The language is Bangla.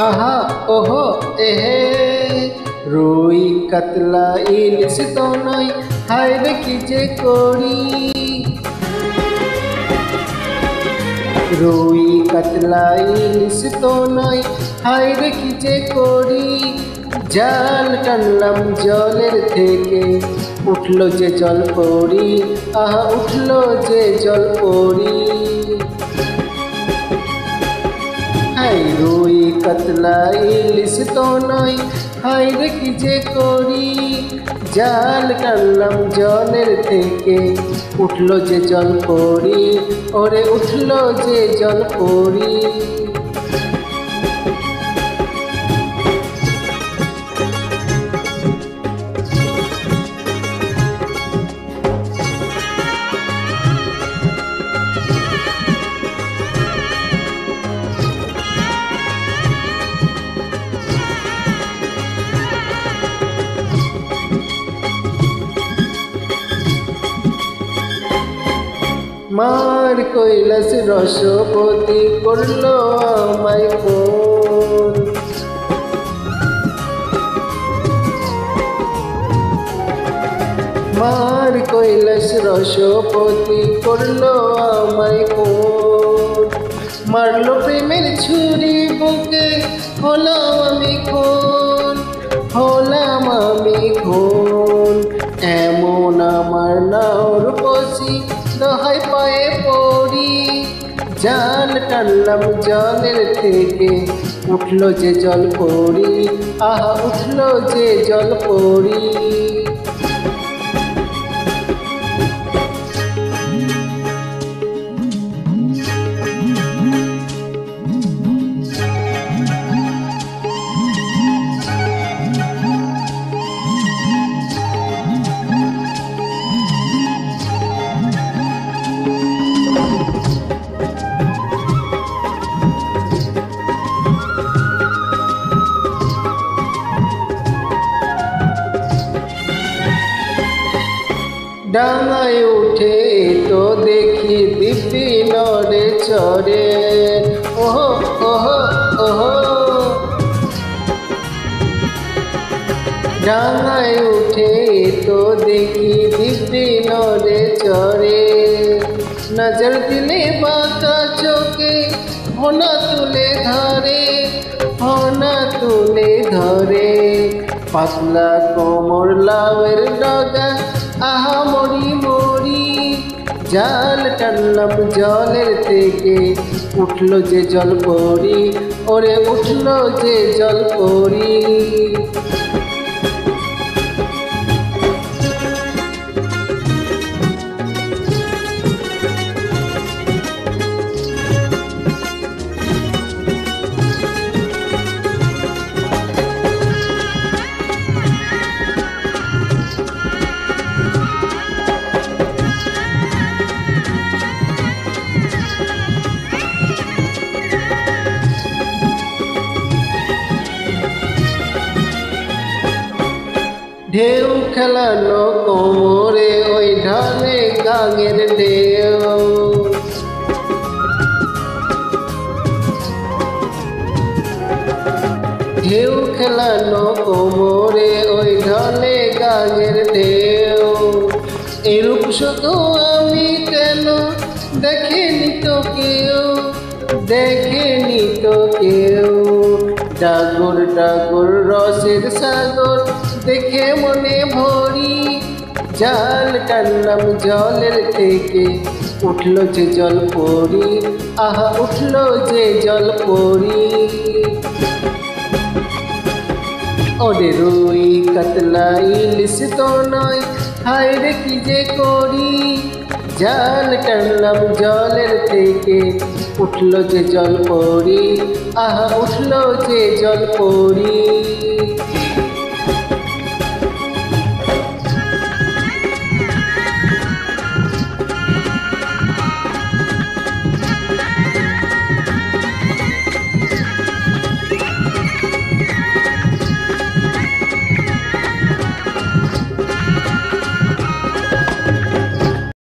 আহা ওহো এহে রুই কাতলা ইলিশ তো নয়, হায় রে কি যে করি। রুই কাতলা ইলিশ তো নয়, হায় রে কি যে করি। জাল টানলাম জলের থেকে, উঠলো যে জল পড়ি, আহা উঠলো যে জল পড়ি। হাই রুই কাতলা ইলিশ তো নয়, হায় রে কি যে করি। জাল টানলাম জলের থেকে, উঠলো যে জল পড়ি, ওরে উঠলো যে জল পড়ি। মার কৈলাস রসপতি করলো আমায় ফোন। মার কৈলাস রসপতি করলো আমায় ফোন। মারলো প্রেমের ছুরি বুকে, হলাম আমি খুন, হলাম আমি খুন। এমন আমার নাওর বসি, দোহাই পায়ে পড়ি। জাল টানলাম জলের থেকে, উঠলো যে জল পড়ি, আহা উঠলো যে জল পড়ি। ডাঙায় উঠে তো দেখি দিব্যি নড়ে চড়ে, ওহো ওহো ওহো। ডাঙায় উঠে তো দেখি দিব্যি নড়ে চড়ে। নজর দিলে বাঁকা চোখে, হোনা তুলে ধরে, হোনা তুলে ধরে। পাতলা কোমর লাউয়ের ডগা, আহা মরি মরি। জাল টানলাম জলের থেকে, উঠলো যে জল পড়ি, ওরে উঠলো যে জল পড়ি। ঢেউ খেলানো কোমরে, ওই ঢালে গাঙের ঢেউ। ঢেউ খেলানো কোমরে, ওই ঢালে গাঙের ঢেউ। এরূপ শুধু আমি কেন, দেখেনি তো কেউ, দেখেনি তো কেউ। ডাগর ডাগর রসের সাগর, দেখে মনে ভরি। জাল টানলাম জলের থেকে, উঠলো যে জল পড়ি, আহা উঠলো যে জল পড়ি। ওরে রুই কাতলা ইলিশ তো নয়, হায় রে কি যে করি। জাল টানলাম জলের থেকে, উঠলো যে জল পড়ি, আহা উঠলো যে জল পড়ি।